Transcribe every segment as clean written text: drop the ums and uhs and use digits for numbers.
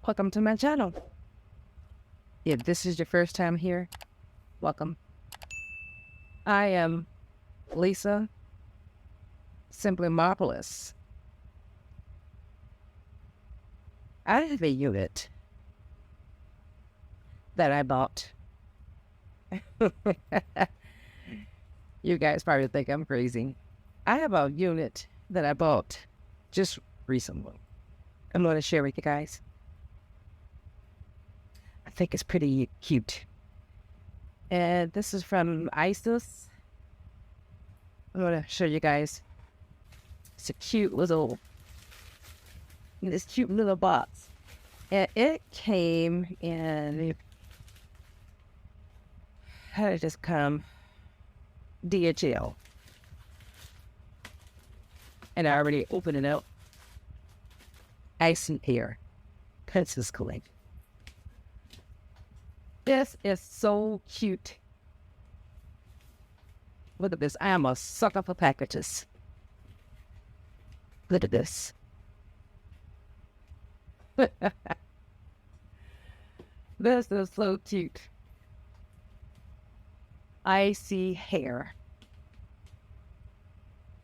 Welcome to my channel. If this is your first time here, welcome. I am Lisa, Simply Marvelous. I have a unit that I bought. You guys probably think I'm crazy. I have a unit that I bought just recently. I'm going to share with you guys. I think it's pretty cute. And this is from Isee. I'm going to show you guys. It's a cute little, this cute little box. And it came in, how did this come? DHL. And I already opened it up. Isee here. Princess Collection. This is so cute. Look at this. I am a sucker for packages. Look at this. This is so cute. Isee hair.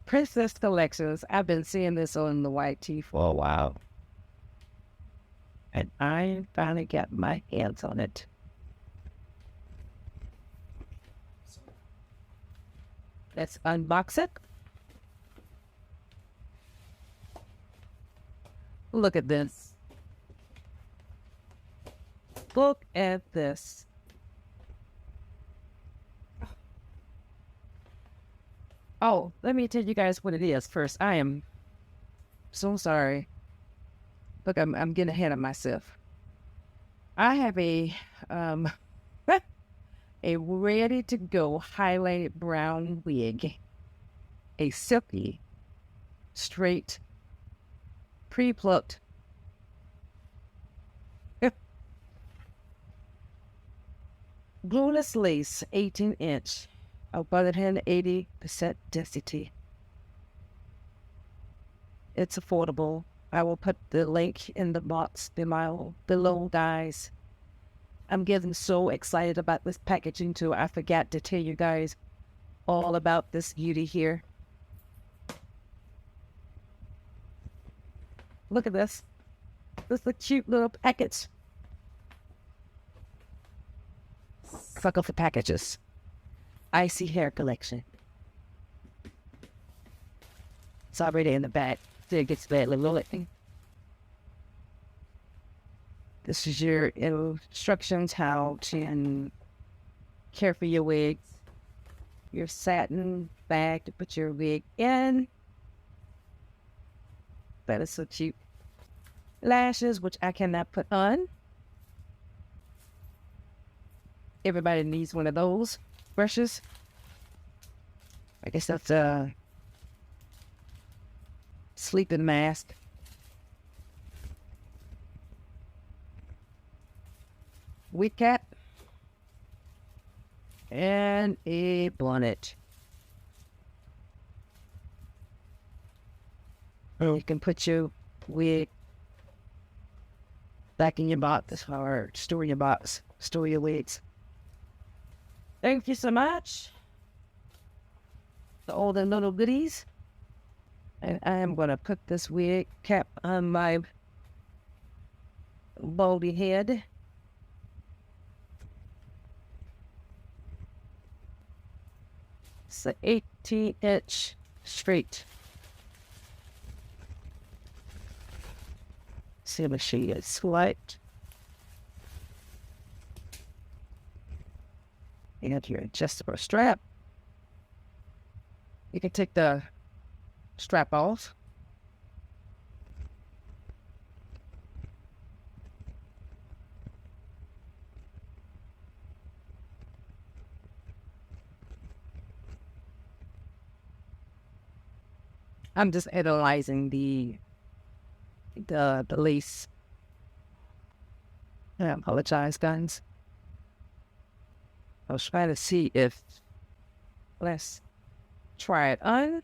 Princess Collections. I've been seeing this on the YT for a while. And I finally got my hands on it. Let's unbox it. Look at this. Look at this. Oh, let me tell you guys what it is first. I am so sorry. Look, I'm getting ahead of myself. I have a a ready to go highlighted brown wig, a silky, straight, pre-plucked glueless lace, 18-inch, about 80% density. It's affordable. I will put the link in the box below, guys. I'm getting so excited about this packaging too. I forgot to tell you guys all about this beauty here. Look at this. This is a cute little package. Suck off the packages. Isee hair collection. It's already in the back. So it gets badly looking. This is your instructions how to care for your wigs. Your satin bag to put your wig in. That is so cute. Lashes, which I cannot put on. Everybody needs one of those brushes. I guess that's a sleeping mask. Wig cap. And a bonnet. You can put your wig back in your box or store your box, store your wigs. Thank you so much for all the little goodies. And I am going to put this wig cap on my baldy head. It's an 18-inch straight. See if she is slight. You have your adjustable strap. You can take the strap off. I'm just analyzing the lace. I apologize, guys. I was trying to see if, let's try it on.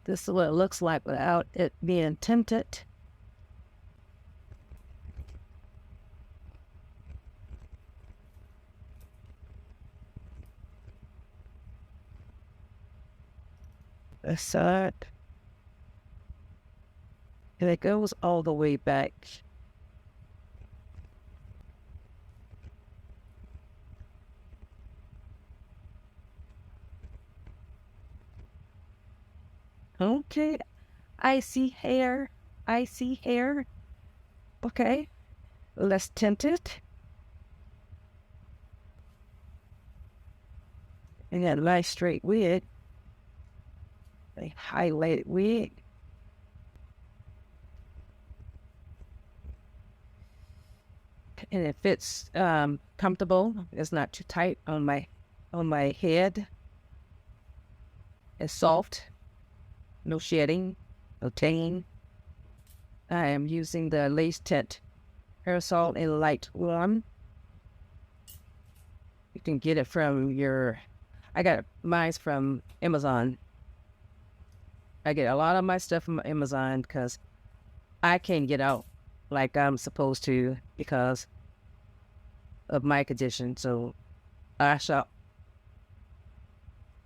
This is what it looks like without it being tinted. This side. And it goes all the way back. Okay. Icy hair. Icy hair. Okay. Let's tint it. And that nice straight wig. A highlighted wig. And it fits comfortable. It's not too tight on my head. It's soft. No shedding. No tanging. I am using the Lace Tint Aerosol in Light 1. You can get it from I got mine from Amazon. I get a lot of my stuff from Amazon because I can't get out like I'm supposed to because of my condition. So I shop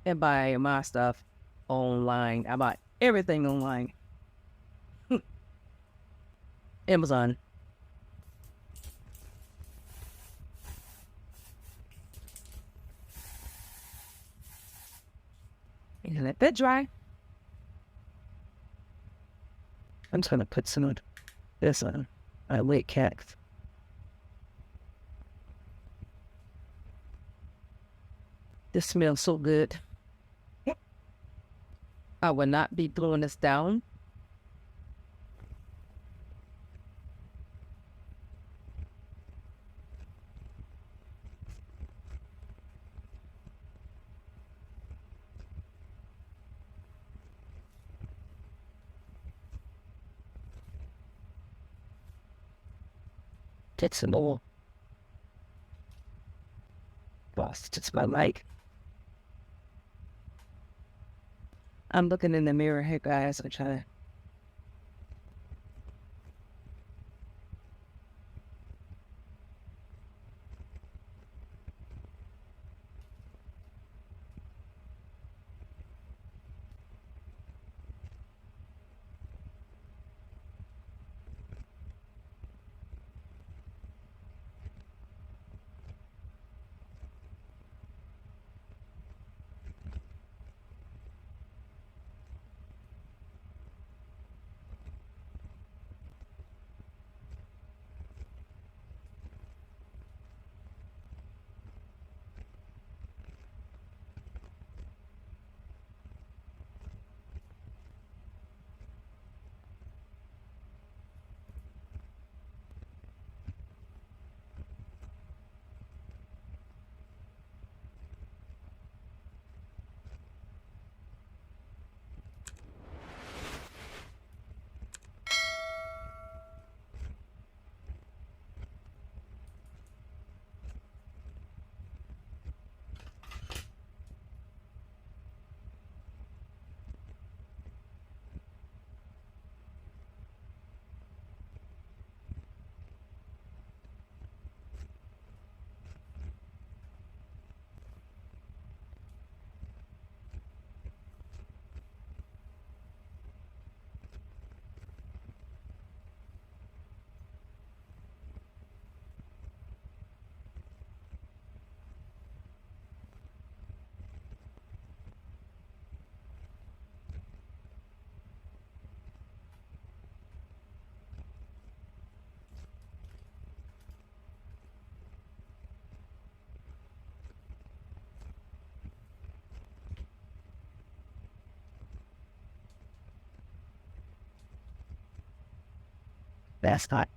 and buy my stuff online. I buy everything online. Amazon. And let that dry. I'm just gonna put some of this on my wig cacks. This smells so good. I will not be gluing this down. Get some more. Boss, just my mic. I'm looking in the mirror here, guys. I'm trying to. That's not.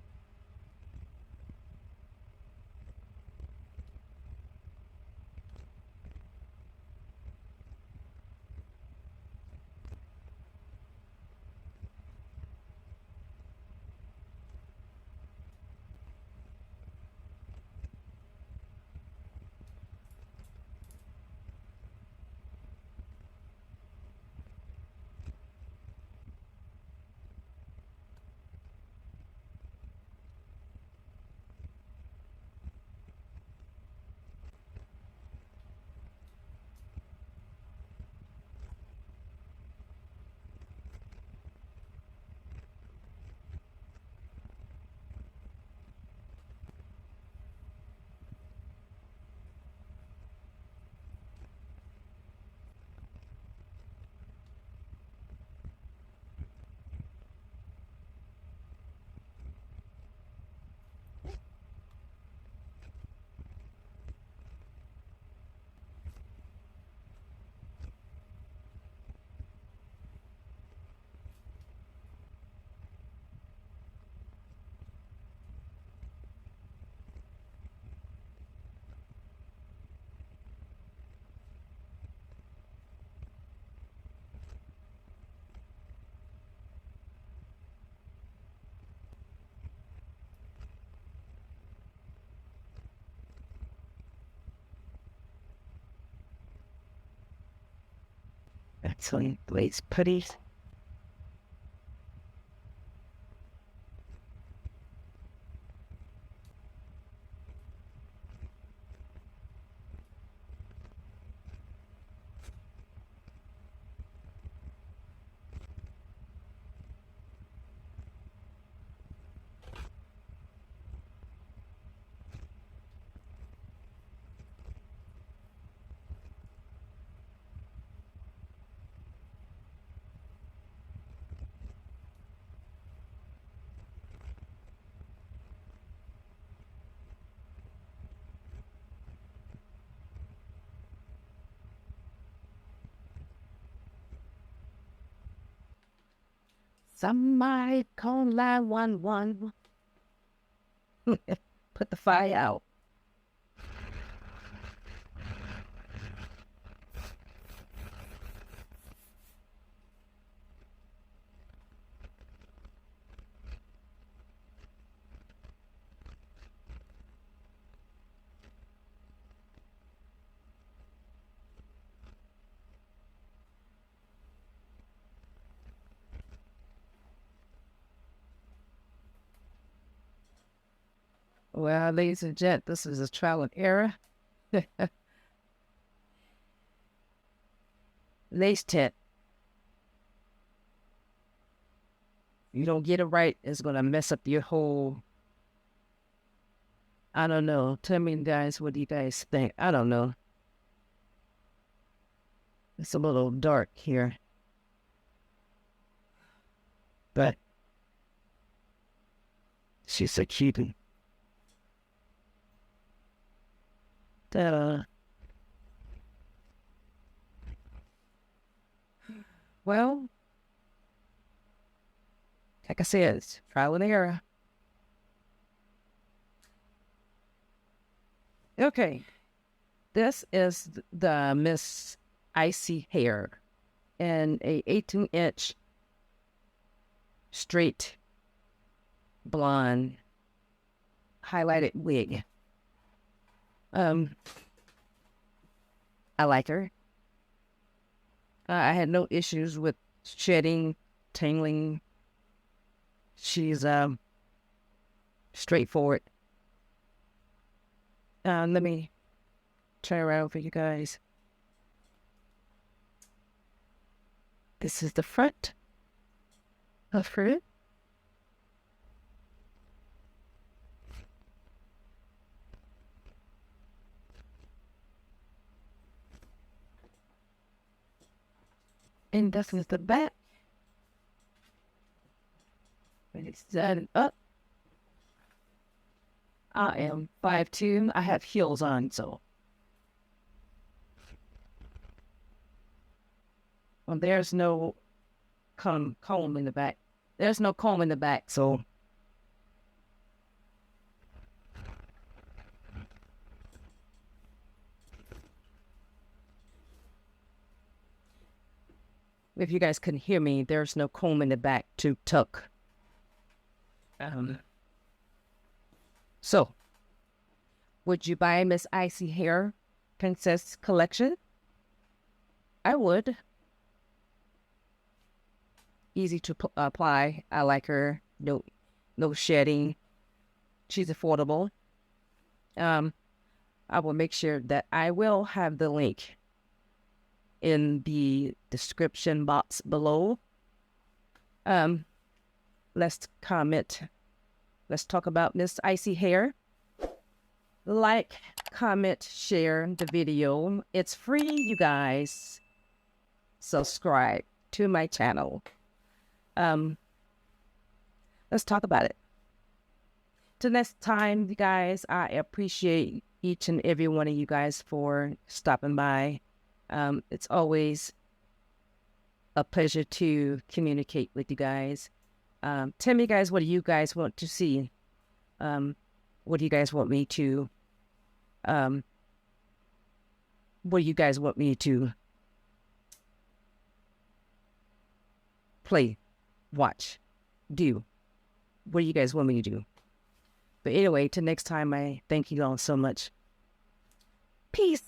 some lace putties. Somebody call 911. Put the fire out. Well, ladies and gents, this is a trial and error. Lace tint. You don't get it right, it's going to mess up your whole... I don't know. Tell me, guys, what do you guys think? I don't know. It's a little dark here. But she's a cutie. Well, like I said, it's trial and error. Okay, this is the Miss Isee hair in a 18-inch straight blonde highlighted wig. I like her. I had no issues with shedding, tangling. She's straightforward. Let me turn around for you guys. This is the front of her. And this is the back. When it's done up, I am 5'2". I have heels on, so. Well, there's no comb in the back. There's no comb in the back, so. If you guys can hear me, there's no comb in the back to tuck. So, would you buy Miss Isee Hair Princess Collection? I would. Easy to apply. I like her. No shedding. She's affordable. I will make sure that I will have the link in the description box below. Let's comment. Let's talk about Miss Isee Hair. Like, comment, share the video. It's free, you guys. Subscribe to my channel. Let's talk about it. Till next time, you guys, I appreciate each and every one of you guys for stopping by. It's always a pleasure to communicate with you guys. Tell me, guys, what do you guys want to see? What do you guys want me to, play, watch, do? What do you guys want me to do? But anyway, till next time, I thank you all so much. Peace.